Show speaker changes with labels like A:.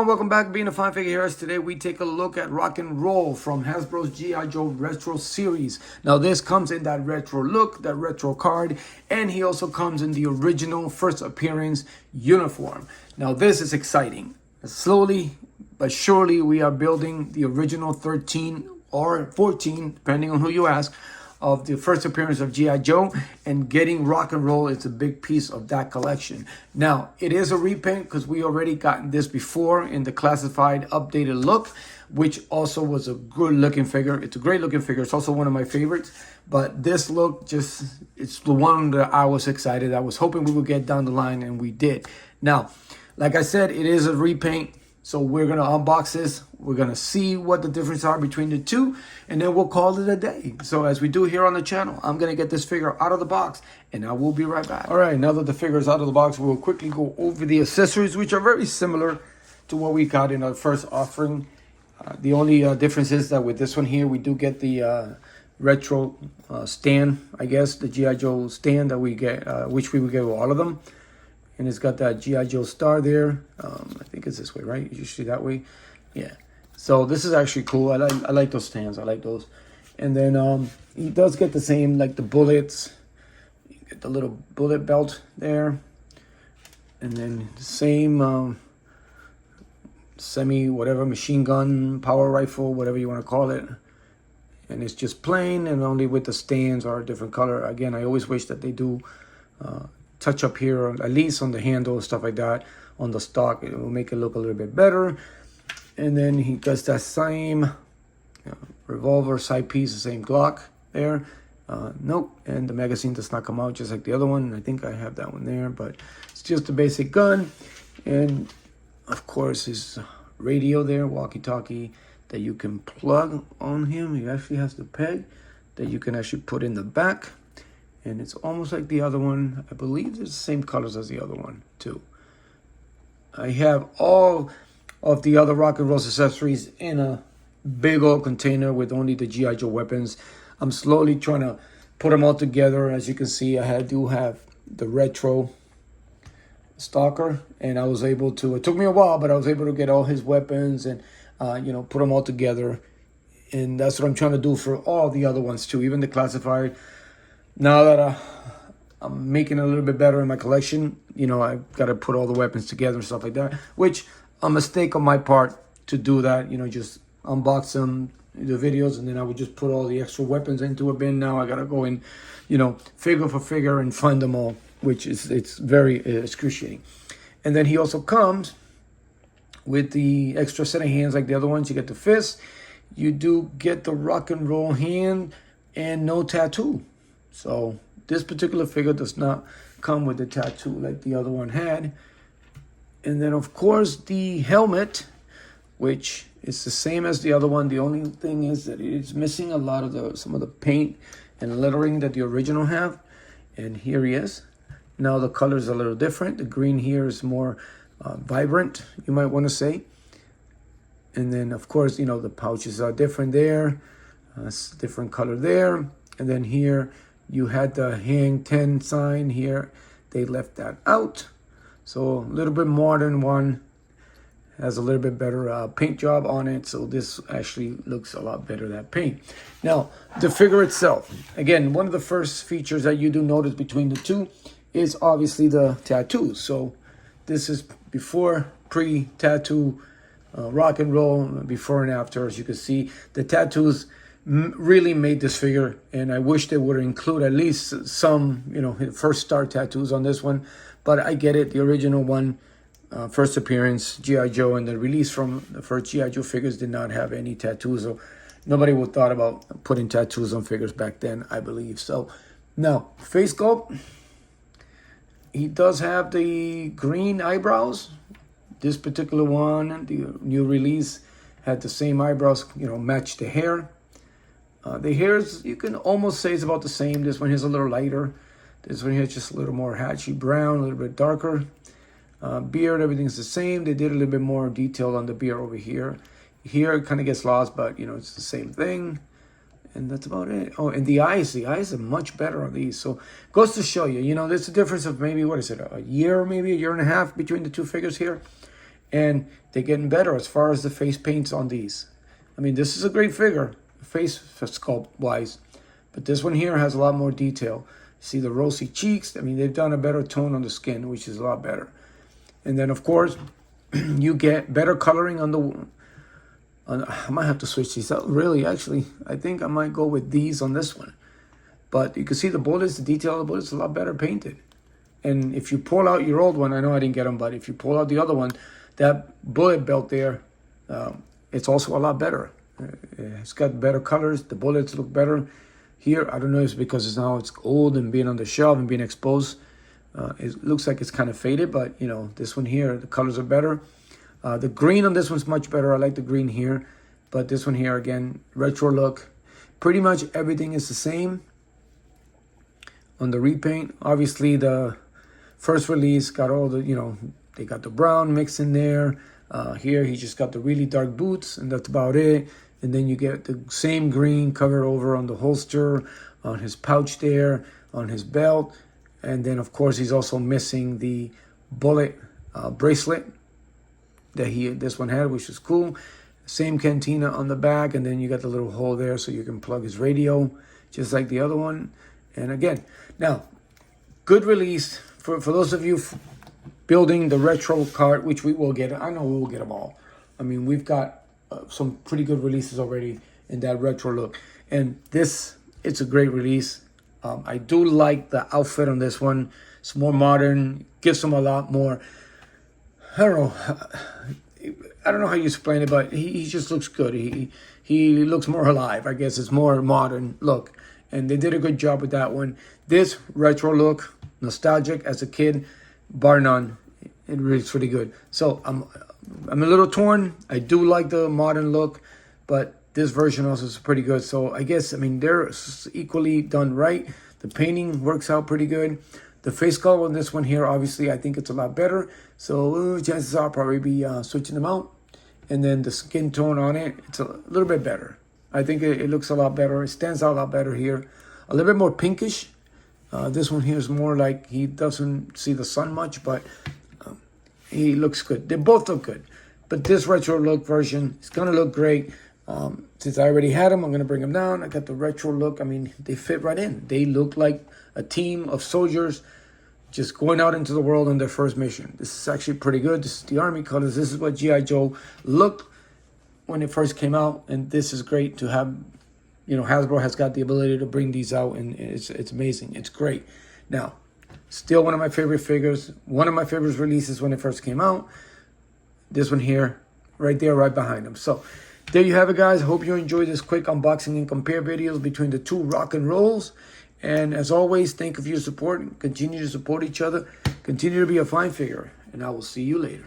A: everyone, welcome back. Being a Fine Figure Heroes. Today we take a look at Rock and Roll from Hasbro's G.I. Joe Retro Series. Now this comes in that retro look, that retro card, and he also comes in the original first appearance uniform. Now this is exciting. Slowly but surely we are building the original 13 or 14, depending on who you ask, of the first appearance of G.I. Joe, and getting Rock and Roll is a big piece of that collection. Now, it is a repaint because we already gotten this before in the classified updated look, which also was a good looking figure. It's a great looking figure. It's also one of my favorites, but this look it's the one that I was excited. I was hoping we would get down the line, and we did. Now, like I said, it is a repaint. So we're going to unbox this. We're going to see what the difference are between the two, and then we'll call it a day. So as we do here on the channel, I'm going to get this figure out of the box, and I will be right back. All right, now that the figure is out of the box, we'll quickly go over the accessories, which are very similar to what we got in our first offering. The only difference is that with this one here, we do get the retro stand, I guess, the G.I. Joe stand that we get, which we would get with all of them. And it's got that G.I. Joe star there. I think it's this way, right? Usually that way. Yeah. So this is actually cool. I like those stands. I like those. And then he does get the same, like the bullets. You get the little bullet belt there. And then the same whatever, machine gun, power rifle, whatever you want to call it. And it's just plain, and only with the stands are a different color. Again, I always wish that they do touch up here, at least on the handle, stuff like that. On the stock, it will make it look a little bit better. And then he does that same revolver side piece, the same Glock there. Nope, and the magazine does not come out just like the other one. I think I have that one there, but it's just a basic gun. And of course his radio there, walkie-talkie, that you can plug on him. He actually has the peg that you can actually put in the back. And it's almost like the other one. I believe it's the same colors as the other one, too. I have all of the other Rock and Roll accessories in a big old container with only the G.I. Joe weapons. I'm slowly trying to put them all together. As you can see, I do have the retro stalker. And I was able to, it took me a while, but I was able to get all his weapons and, put them all together. And that's what I'm trying to do for all the other ones, too. Even the classified. Now that I'm making it a little bit better in my collection, I've got to put all the weapons together and stuff like that, which a mistake on my part to do that, just unbox them, the videos, and then I would just put all the extra weapons into a bin. Now I got to go in, figure for figure and find them all, which it's very excruciating. And then he also comes with the extra set of hands like the other ones. You get the fist, you do get the Rock and Roll hand, and no tattoo. So this particular figure does not come with the tattoo like the other one had. And then, of course, the helmet, which is the same as the other one. The only thing is that it's missing a lot of some of the paint and lettering that the original have. And here he is. Now the color is a little different. The green here is more vibrant, you might want to say. And then, of course, the pouches are different there. It's a different color there. And then here, you had the Hang 10 sign here. They left that out. So a little bit more than one. Has a little bit better paint job on it. So this actually looks a lot better, that paint. Now, the figure itself. Again, one of the first features that you do notice between the two is obviously the tattoos. So this is before, pre-tattoo Rock and Roll, before and after. As you can see, the tattoos really made this figure, and I wish they would include at least some, first star tattoos on this one. But I get it. The original one, first appearance, G.I. Joe, and the release from the first G.I. Joe figures did not have any tattoos. So nobody would thought about putting tattoos on figures back then, I believe. So now, face sculpt. He does have the green eyebrows. This particular one, the new release, had the same eyebrows, match the hair. The hairs, you can almost say it's about the same. This one is a little lighter. This one here is just a little more hatchy brown, a little bit darker. Beard, everything's the same. They did a little bit more detail on the beard over here. Here it kind of gets lost, but, it's the same thing. And that's about it. Oh, and the eyes are much better on these. So goes to show you, there's a difference of maybe, what is it, a year and a half between the two figures here. And they're getting better as far as the face paints on these. I mean, this is a great figure, face sculpt wise, but this one here has a lot more detail. See the rosy cheeks? I mean, they've done a better tone on the skin, which is a lot better. And then, of course, you get better coloring on the... I might have to switch these out. Really, actually, I think I might go with these on this one. But you can see the bullets, the detail of the bullets is a lot better painted. And if you pull out your old one, I know I didn't get them, but if you pull out the other one, that bullet belt there, it's also a lot better. It's got better colors. The bullets look better. Here, I don't know if it's because it's old and being on the shelf and being exposed. It looks like it's kind of faded, but you know, this one here, the colors are better. The green on this one's much better. I like the green here, but this one here, again, retro look. Pretty much everything is the same on the repaint. Obviously, the first release got all the, you know, they got the brown mix in there. Here, he just got the really dark boots, and that's about it. And then you get the same green covered over on the holster, on his pouch there, on his belt. And then, of course, he's also missing the bullet bracelet that this one had, which is cool. Same cantina on the back, and then you got the little hole there so you can plug his radio, just like the other one. And again, now, good release for those of you building the retro cart, which we will get. I know we will get them all. I mean, we've got some pretty good releases already in that retro look. And this, it's a great release. I do like the outfit on this one. It's more modern, gives him a lot more, I don't know how you explain it, but he just looks good. He looks more alive. I guess it's more modern look. And they did a good job with that one. This retro look, nostalgic as a kid, bar none. It really is pretty good. So I'm a little torn. I do like the modern look, but this version also is pretty good. So I guess, I mean, they're equally done right. The painting works out pretty good. The face color on this one here, obviously, I think it's a lot better. So chances are I'll probably be switching them out. And then the skin tone on it, it's a little bit better. I think it looks a lot better. It stands out a lot better here. A little bit more pinkish. This one here is more like he doesn't see the sun much, but he looks good. They both look good. But this retro look version is going to look great. Since I already had them, I'm going to bring them down. I got the retro look. I mean, they fit right in. They look like a team of soldiers just going out into the world on their first mission. This is actually pretty good. This is the Army colors. This is what G.I. Joe looked when it first came out. And this is great to have, you know, Hasbro has got the ability to bring these out, and it's amazing. It's great. Now, still one of my favorite figures. One of my favorite releases when it first came out. This one here, right there, right behind him. So there you have it, guys. Hope you enjoyed this quick unboxing and compare videos between the two rock and rolls. And as always, thank you for your support. Continue to support each other. Continue to be a fine figure. And I will see you later.